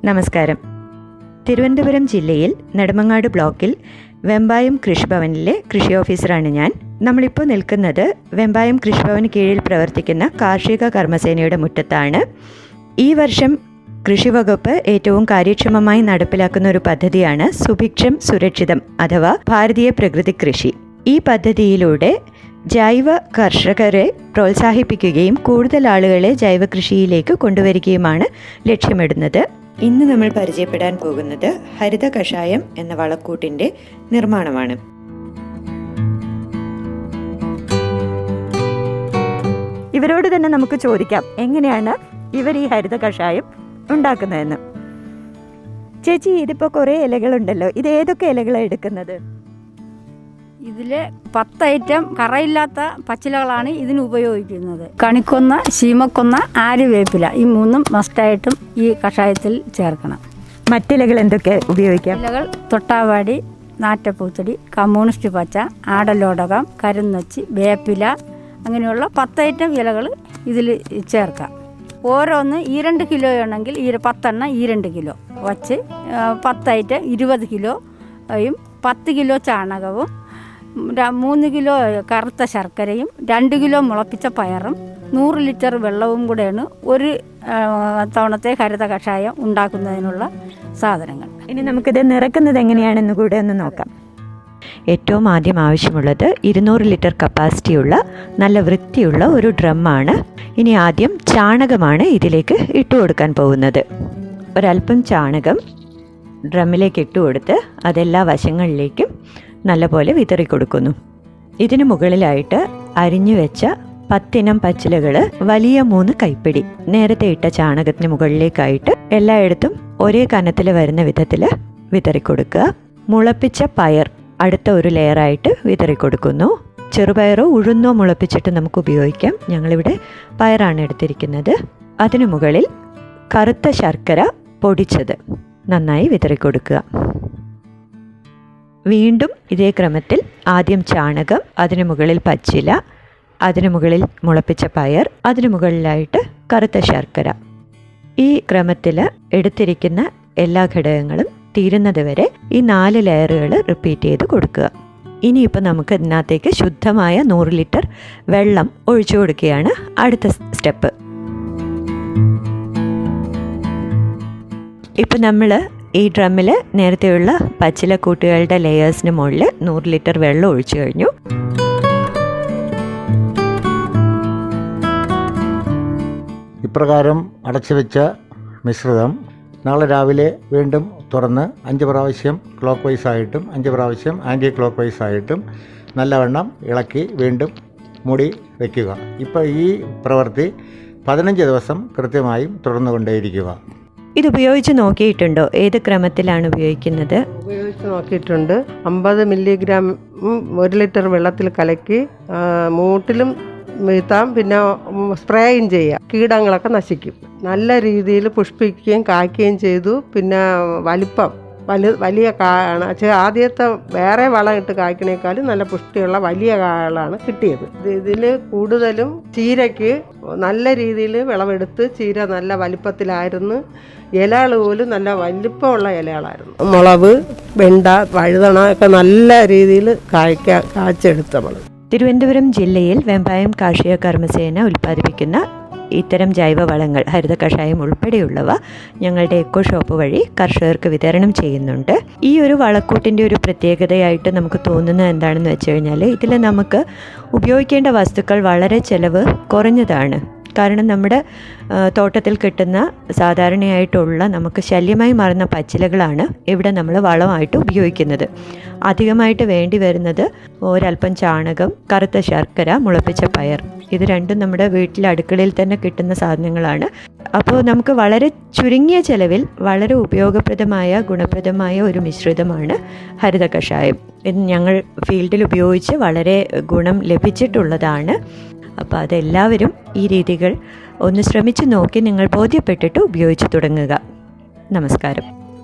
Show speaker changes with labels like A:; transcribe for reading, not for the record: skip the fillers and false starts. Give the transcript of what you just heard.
A: നമസ്കാരം. തിരുവനന്തപുരം ജില്ലയിൽ നെടുമങ്ങാട് ബ്ലോക്കിൽ വെമ്പായം കൃഷിഭവനിലെ കൃഷി ഓഫീസറാണ് ഞാൻ. നമ്മളിപ്പോൾ നിൽക്കുന്നത് വെമ്പായം കൃഷിഭവന് കീഴിൽ പ്രവർത്തിക്കുന്ന കാർഷിക കർമ്മസേനയുടെ മുറ്റത്താണ്. ഈ വർഷം കൃഷിവകുപ്പ് ഏറ്റവും കാര്യക്ഷമമായി നടപ്പിലാക്കുന്ന ഒരു പദ്ധതിയാണ് സുഭിക്ഷം സുരക്ഷിതം അഥവാ ഭാരതീയ പ്രകൃതി കൃഷി. ഈ പദ്ധതിയിലൂടെ ജൈവ കർഷകരെ പ്രോത്സാഹിപ്പിക്കുകയും കൂടുതൽ ആളുകളെ ജൈവ കൃഷിയിലേക്ക് കൊണ്ടുവരികയുമാണ് ലക്ഷ്യമിടുന്നത്. ഇന്ന് നമ്മൾ പരിചയപ്പെടാൻ പോകുന്നത് ഹരിത കഷായം എന്ന വളക്കൂട്ടിന്റെ നിർമ്മാണമാണ്. ഇവരോട് തന്നെ നമുക്ക് ചോദിക്കാം എങ്ങനെയാണ് ഇവർ ഈ ഹരിത കഷായം ഉണ്ടാക്കുന്നതെന്ന്. ചേച്ചി, ഇതിപ്പോൾ കുറേ ഇലകളുണ്ടല്ലോ, ഇത് ഏതൊക്കെ ഇലകളാണ് എടുക്കുന്നത്?
B: ഇതിൽ 10 ഐറ്റം കറയില്ലാത്ത പച്ചിലകളാണ് ഇതിന് ഉപയോഗിക്കുന്നത്. കണിക്കൊന്ന, ശീമക്കൊന്ന, ആര്യവേപ്പില, ഈ 3 മസ്റ്റായിട്ടും ഈ കഷായത്തിൽ ചേർക്കണം.
A: മറ്റിലകൾ എന്തൊക്കെ ഉപയോഗിക്കാം?
B: ഇലകൾ തൊട്ടാവാടി, നാറ്റപ്പൂച്ചെടി, കമ്മ്യൂണിസ്റ്റ് പച്ച, ആടലോടകം, കരുന്നൊച്ചി, വേപ്പില, അങ്ങനെയുള്ള 10 ഐറ്റം ഇലകൾ ഇതിൽ ചേർക്കാം. ഓരോന്ന് 2 കിലോ ആണെങ്കിൽ 10 എണ്ണം 2 കിലോ വച്ച് 10 ഐറ്റം 20 കിലോയും 10 കിലോ ചാണകവും 3 കിലോ കറുത്ത ശർക്കരയും 2 കിലോ മുളപ്പിച്ച പയറും 100 ലിറ്റർ വെള്ളവും കൂടെയാണ് ഒരു തവണത്തെ ഹരിത കഷായം ഉണ്ടാക്കുന്നതിനുള്ള സാധനങ്ങൾ.
A: ഇനി നമുക്കിത് നിറക്കുന്നത് എങ്ങനെയാണെന്ന് കൂടെ ഒന്ന് നോക്കാം. ഏറ്റവും ആദ്യം ആവശ്യമുള്ളത് 200 ലിറ്റർ കപ്പാസിറ്റിയുള്ള നല്ല വൃത്തിയുള്ള ഒരു ഡ്രമ്മാണ്. ഇനി ആദ്യം ചാണകമാണ് ഇതിലേക്ക് ഇട്ടുകൊടുക്കാൻ പോകുന്നത്. ഒരല്പം ചാണകം ഡ്രമ്മിലേക്ക് ഇട്ടുകൊടുത്ത് അതെല്ലാ വശങ്ങളിലേക്കും നല്ലപോലെ വിതറിക്കൊടുക്കുന്നു. ഇതിനു മുകളിലായിട്ട് അരിഞ്ഞു വെച്ച 10 ഇനം പച്ചിലകൾ വലിയ 3 കൈപ്പിടി നേരത്തെ ഇട്ട ചാണകത്തിന് മുകളിലേക്കായിട്ട് എല്ലായിടത്തും ഒരേ കനത്തിൽ വരുന്ന വിധത്തിൽ വിതറിക്കൊടുക്കുക. മുളപ്പിച്ച പയർ അടുത്ത ഒരു ലെയറായിട്ട് വിതറിക്കൊടുക്കുന്നു. ചെറുപയറോ ഉഴുന്നോ മുളപ്പിച്ചിട്ട് നമുക്ക് ഉപയോഗിക്കാം. ഞങ്ങളിവിടെ പയറാണ് എടുത്തിരിക്കുന്നത്. അതിനു മുകളിൽ കറുത്ത ശർക്കര പൊടിച്ചത് നന്നായി വിതറിക്കൊടുക്കുക. വീണ്ടും ഇതേ ക്രമത്തിൽ ആദ്യം ചാണകം, അതിനു മുകളിൽ പച്ചില, അതിനു മുകളിൽ മുളപ്പിച്ച പയർ, അതിനു മുകളിലായിട്ട് കറുത്ത ശർക്കര. ഈ ക്രമത്തിൽ എടുത്തിരിക്കുന്ന എല്ലാ ഘടകങ്ങളും തീരുന്നത് വരെ ഈ 4 ലെയറുകൾ റിപ്പീറ്റ് ചെയ്ത് കൊടുക്കുക. ഇനിയിപ്പോൾ നമുക്ക് ഇതിനകത്തേക്ക് ശുദ്ധമായ 100 ലിറ്റർ വെള്ളം ഒഴിച്ചു കൊടുക്കുകയാണ് അടുത്ത സ്റ്റെപ്പ്. ഇപ്പം നമ്മൾ ഈ ഡ്രമ്മിൽ നേരത്തെയുള്ള പച്ചിലക്കൂട്ടുകളുടെ ലെയേഴ്സിന് മുകളിൽ 100 ലിറ്റർ വെള്ളം ഒഴിച്ചു കഴിഞ്ഞു.
C: ഇപ്രകാരം അടച്ചു വെച്ച മിശ്രിതം നാളെ രാവിലെ വീണ്ടും തുറന്ന് 5 പ്രാവശ്യം ക്ലോക്ക് വൈസ് ആയിട്ടും 5 പ്രാവശ്യം ആൻറ്റി ക്ലോക്ക് വൈസ് ആയിട്ടും നല്ലവണ്ണം ഇളക്കി വീണ്ടും മൂടി വയ്ക്കുക. ഇപ്പോൾ ഈ പ്രവൃത്തി 15 ദിവസം കൃത്യമായും തുടർന്നുകൊണ്ടേയിരിക്കുക.
A: ഇത് ഉപയോഗിച്ച് നോക്കിയിട്ടുണ്ടോ? ഏത് ക്രമത്തിലാണ് ഉപയോഗിക്കുന്നത്?
D: ഉപയോഗിച്ച് നോക്കിയിട്ടുണ്ട്. 50 മില്ലിഗ്രാം 1 ലിറ്റർ വെള്ളത്തിൽ കലക്കി മൂട്ടിലും വീഴ്ത്താം, പിന്നെ സ്പ്രേയും ചെയ്യാം. കീടങ്ങളൊക്കെ നശിക്കും. നല്ല രീതിയിൽ പുഷ്പിക്കുകയും കായ്ക്കുകയും ചെയ്തു. പിന്നെ വലിപ്പം വലിയ കായാണ്. ആദ്യത്തെ വേറെ വളം ഇട്ട് കായ്ക്കണേക്കാളും നല്ല പുഷ്ടിയുള്ള വലിയ കായകളാണ് കിട്ടിയത്. ഇതിൽ കൂടുതലും ചീരയ്ക്ക് നല്ല രീതിയിൽ വിളവെടുത്ത് ചീര നല്ല വലിപ്പത്തിലായിരുന്നു. ഇലകൾ പോലും നല്ല വലിപ്പമുള്ള ഇലകളായിരുന്നു. മുളക്, വെണ്ട, വഴുതണ ഒക്കെ നല്ല രീതിയിൽ കായ്ച്ചെടുത്ത നമ്മൾ.
A: തിരുവനന്തപുരം ജില്ലയിൽ വെമ്പായം കാർഷിക കർമ്മസേന ഉൽപ്പാദിപ്പിക്കുന്ന ഇത്തരം ജൈവവളങ്ങൾ, ഹരിത കഷായം ഉൾപ്പെടെയുള്ളവ ഞങ്ങളുടെ എക്കോ ഷോപ്പ് വഴി കർഷകർക്ക് വിതരണം ചെയ്യുന്നുണ്ട്. ഈ ഒരു വളക്കൂട്ടിൻ്റെ ഒരു പ്രത്യേകതയായിട്ട് നമുക്ക് തോന്നുന്നത് എന്താണെന്ന് വെച്ച് കഴിഞ്ഞാൽ ഇതിൽ നമുക്ക് ഉപയോഗിക്കേണ്ട വസ്തുക്കൾ വളരെ ചിലവ് കുറഞ്ഞതാണ്. കാരണം നമ്മുടെ തോട്ടത്തിൽ കിട്ടുന്ന സാധാരണയായിട്ടുള്ള നമുക്ക് ശല്യമായി മാറുന്ന പച്ചിലകളാണ് ഇവിടെ നമ്മൾ വളമായിട്ട് ഉപയോഗിക്കുന്നത്. അധികമായിട്ട് വേണ്ടി വരുന്നത് ഒരല്പം ചാണകം, കറുത്ത ശർക്കര, മുളപ്പിച്ച പയർ. ഇത് രണ്ടും നമ്മുടെ വീട്ടിലെ അടുക്കളയിൽ തന്നെ കിട്ടുന്ന സാധനങ്ങളാണ്. അപ്പോൾ നമുക്ക് വളരെ ചുരുങ്ങിയ ചെലവിൽ വളരെ ഉപയോഗപ്രദമായ ഗുണപ്രദമായ ഒരു മിശ്രിതമാണ് ഹരിത കഷായം. ഇത് ഞങ്ങൾ ഫീൽഡിൽ ഉപയോഗിച്ച് വളരെ ഗുണം ലഭിച്ചിട്ടുള്ളതാണ്. അപ്പോൾ അതെല്ലാവരും ഈ രീതികൾ ഒന്ന് ശ്രമിച്ചു നോക്കി നിങ്ങൾ ബോധ്യപ്പെട്ടിട്ട് ഉപയോഗിച്ച് തുടങ്ങുക. നമസ്കാരം.